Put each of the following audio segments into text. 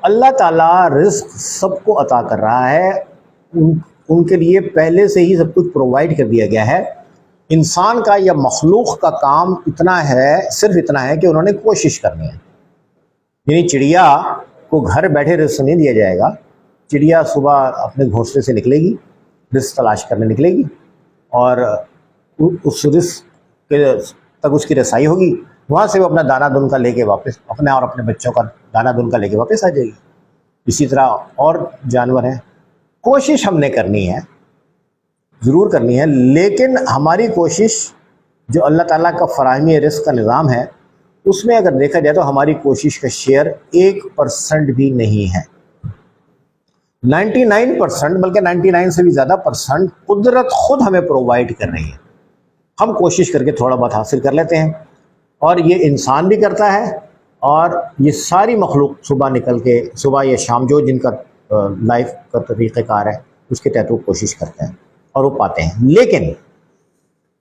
اللہ تعالیٰ رزق سب کو عطا کر رہا ہے، ان کے لیے پہلے سے ہی سب کچھ پرووائڈ کر دیا گیا ہے۔ انسان کا یا مخلوق کا کام اتنا ہے، صرف اتنا ہے کہ انہوں نے کوشش کرنی ہے۔ یعنی چڑیا کو گھر بیٹھے رزق نہیں دیا جائے گا۔ چڑیا صبح اپنے گھونسلے سے نکلے گی، رزق تلاش کرنے نکلے گی، اور اس رزق کے تک اس کی رسائی ہوگی، وہاں سے وہ اپنا دانہ دن کا لے کے واپس اپنے اور اپنے بچوں کا دانہ دن کا لے کے واپس آ جائے گی۔ اسی طرح اور جانور ہیں۔ کوشش ہم نے کرنی ہے، ضرور کرنی ہے، لیکن ہماری کوشش جو اللہ تعالیٰ کا فراہمی رزق کا نظام ہے اس میں اگر دیکھا جائے تو ہماری کوشش کا شیئر 1% بھی نہیں ہے۔ 99% بلکہ 99 سے بھی زیادہ پرسنٹ قدرت خود ہمیں پرووائڈ کر رہی ہے۔ ہم کوشش کر کے تھوڑا بہت حاصل کر لیتے ہیں، اور یہ انسان بھی کرتا ہے، اور یہ ساری مخلوق صبح نکل کے صبح یا شام جو جن کا لائف کا طریقہ کار ہے اس کے تحت وہ کوشش کرتے ہیں اور وہ پاتے ہیں۔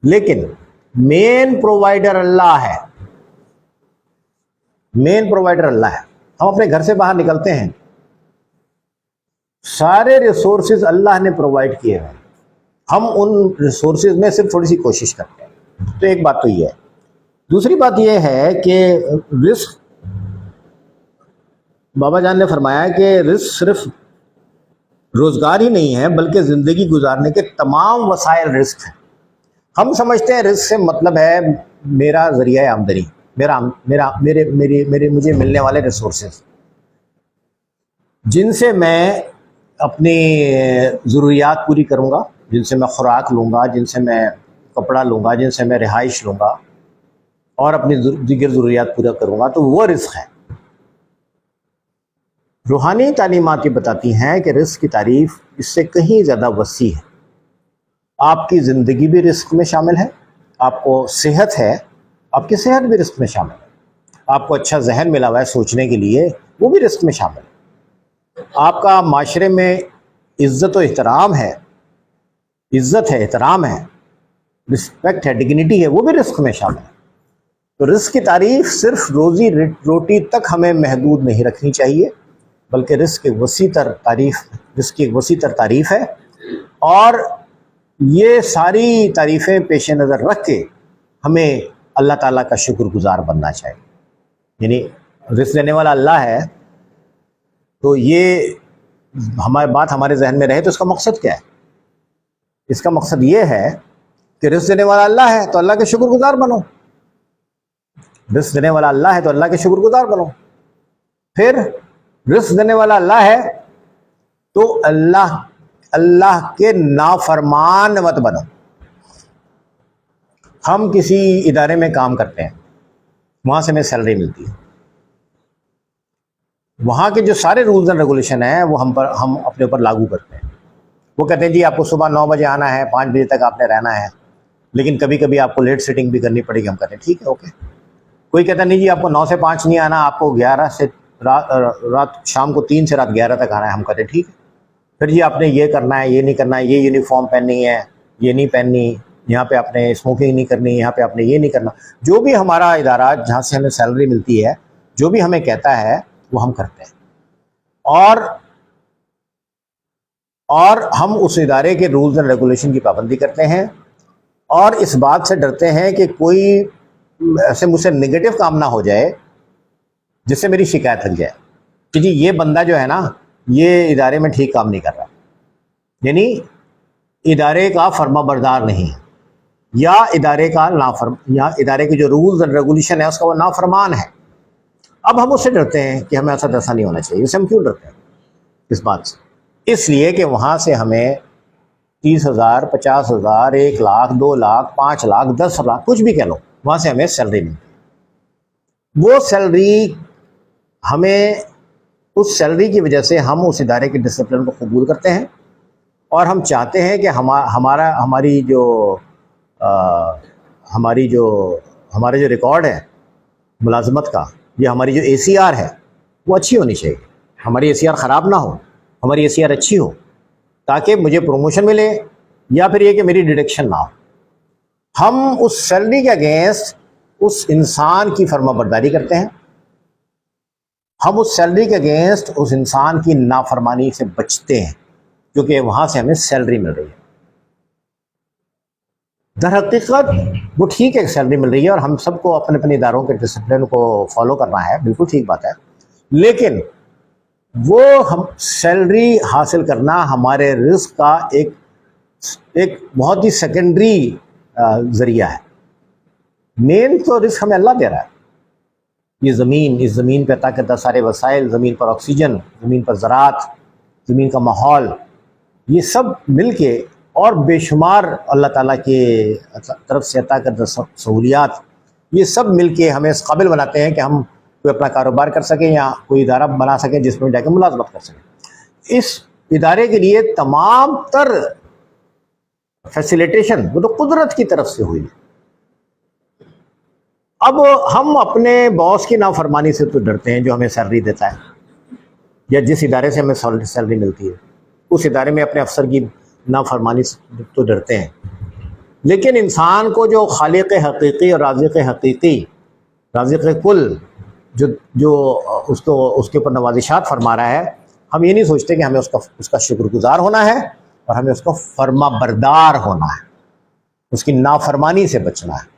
لیکن مین پرووائڈر اللہ ہے، مین پرووائڈر اللہ ہے۔ ہم اپنے گھر سے باہر نکلتے ہیں، سارے ریسورسز اللہ نے پرووائڈ کیے ہیں، ہم ان ریسورسز میں صرف تھوڑی سی کوشش کرتے ہیں۔ تو ایک بات تو یہ ہے۔ دوسری بات یہ ہے کہ رزق، بابا جان نے فرمایا کہ رزق صرف روزگار ہی نہیں ہے بلکہ زندگی گزارنے کے تمام وسائل رزق ہیں۔ ہم سمجھتے ہیں رزق سے مطلب ہے میرا ذریعہ آمدنی، مجھے ملنے والے ریسورسز جن سے میں اپنی ضروریات پوری کروں گا، جن سے میں خوراک لوں گا، جن سے میں کپڑا لوں گا، جن سے میں رہائش لوں گا اور اپنی دیگر ضروریات پورا کروں گا، تو وہ رزق ہے۔ روحانی تعلیمات یہ بتاتی ہیں کہ رزق کی تعریف اس سے کہیں زیادہ وسیع ہے۔ آپ کی زندگی بھی رزق میں شامل ہے، آپ کو صحت ہے، آپ کی صحت بھی رزق میں شامل ہے، آپ کو اچھا ذہن ملا ہوا ہے سوچنے کے لیے، وہ بھی رزق میں شامل ہے، آپ کا معاشرے میں عزت و احترام ہے، عزت ہے، احترام ہے، رسپیکٹ ہے، ڈگنیٹی ہے، وہ بھی رزق میں شامل ہے۔ تو رزق کی تعریف صرف روزی روٹی تک ہمیں محدود نہیں رکھنی چاہیے، بلکہ رزق کی ایک وسیع تر تعریف ہے، اور یہ ساری تعریفیں پیش نظر رکھ کے ہمیں اللہ تعالیٰ کا شکر گزار بننا چاہیے۔ یعنی رزق دینے والا اللہ ہے، تو یہ ہماری بات ہمارے ذہن میں رہے تو اس کا مقصد کیا ہے؟ اس کا مقصد یہ ہے کہ رزق دینے والا اللہ ہے تو اللہ کے شکر گزار بنو، رزق دینے والا اللہ ہے تو اللہ کے شکر گزار بنو، پھر رزق دینے والا اللہ ہے تو اللہ کے نافرمان مت بنو۔ ہم کسی ادارے میں کام کرتے ہیں، وہاں سے ہمیں سیلری ملتی ہے، وہاں کے جو سارے رولز اینڈ ریگولیشن ہیں وہ ہم اپنے اوپر لاگو کرتے ہیں۔ وہ کہتے ہیں جی آپ کو صبح 9 بجے آنا ہے، 5 بجے تک آپ نے رہنا ہے، لیکن کبھی کبھی آپ کو لیٹ سیٹنگ بھی کرنی پڑے گی۔ ہم کہتے ہیں ٹھیک ہے، اوکے۔ کوئی کہتا نہیں جی آپ کو 9 سے 5 نہیں آنا، آپ کو 11 سے رات شام کو 3 سے رات 11 تک آنا ہے۔ ہم کہتے ہیں ٹھیک ہے۔ پھر جی آپ نے یہ کرنا ہے، یہ نہیں کرنا ہے، یہ یونیفارم پہننی ہے، یہ نہیں پہننی، یہاں پہ آپ نے اسموکنگ نہیں کرنی، یہاں پہ آپ نے یہ نہیں کرنا۔ جو بھی ہمارا ادارہ جہاں سے ہمیں سیلری ملتی ہے، جو بھی ہمیں کہتا ہے وہ ہم کرتے ہیں، اور ہم اس ادارے کے رولز اینڈ ریگولیشن کی پابندی کرتے ہیں، اور اس بات سے ڈرتے ہیں کہ کوئی ایسے مجھ سے نگیٹو کام نہ ہو جائے جس سے میری شکایت لگ جائے کہ جی یہ بندہ جو ہے نا یہ ادارے میں ٹھیک کام نہیں کر رہا، یعنی ادارے کا فرما بردار نہیں ہے، یا ادارے کے جو رولز اینڈ ریگولیشن ہے اس کا وہ نافرمان ہے۔ اب ہم اس سے ڈرتے ہیں کہ ہمیں ایسا نہیں ہونا چاہیے۔ اس سے ہم کیوں ڈرتے ہیں؟ اس بات سے اس لیے کہ وہاں سے ہمیں 30,000 50,000 1 لاکھ 2 لاکھ 5 لاکھ 10 لاکھ کچھ بھی کہہ لو، وہاں سے ہمیں سیلری ملتی ہے۔ وہ سیلری ہمیں، اس سیلری کی وجہ سے ہم اس ادارے کے ڈسپلن کو قبول کرتے ہیں، اور ہم چاہتے ہیں کہ ہمارا جو ریکارڈ ہے ملازمت کا، یا ہماری جو ACR ہے وہ اچھی ہونی چاہیے۔ ہماری ACR خراب نہ ہو، ہماری ACR اچھی ہو، تاکہ مجھے پروموشن ملے، یا پھر یہ کہ میری ڈیڈکشن نہ ہو۔ ہم اس سیلری کے اگینسٹ اس انسان کی فرما برداری کرتے ہیں، ہم اس سیلری کے اگینسٹ اس انسان کی نافرمانی سے بچتے ہیں کیونکہ وہاں سے ہمیں سیلری مل رہی ہے۔ در حقیقت وہ ٹھیک ہے سیلری مل رہی ہے اور ہم سب کو اپنے اپنے اداروں کے ڈسپلن کو فالو کرنا ہے، بالکل ٹھیک بات ہے، لیکن وہ ہم سیلری حاصل کرنا ہمارے رزق کا ایک بہت ہی سیکنڈری ذریعہ ہے۔ مین تو رزق ہمیں اللہ دے رہا ہے۔ یہ زمین، اس زمین پہ عطا کردہ سارے وسائل، زمین پر آکسیجن، زمین پر زراعت، زمین کا ماحول، یہ سب مل کے اور بے شمار اللہ تعالیٰ کے طرف سے عطا کردہ سہولیات، یہ سب مل کے ہمیں اس قابل بناتے ہیں کہ ہم کوئی اپنا کاروبار کر سکیں یا کوئی ادارہ بنا سکیں جس میں جا کے ملازمت کر سکیں۔ اس ادارے کے لیے تمام تر فیسیلیٹیشن وہ تو قدرت کی طرف سے ہوئی۔ اب ہم اپنے باس کی نافرمانی سے تو ڈرتے ہیں جو ہمیں سیلری دیتا ہے، یا جس ادارے سے ہمیں سیلری ملتی ہے اس ادارے میں اپنے افسر کی نافرمانی سے تو ڈرتے ہیں، لیکن انسان کو جو خالق حقیقی اور رازق حقیقی، رازق کل جو اس کے اوپر نوازشات فرما رہا ہے، ہم یہ نہیں سوچتے کہ ہمیں اس کا شکر گزار ہونا ہے اور ہمیں اس کو فرما بردار ہونا ہے، اس کی نافرمانی سے بچنا ہے۔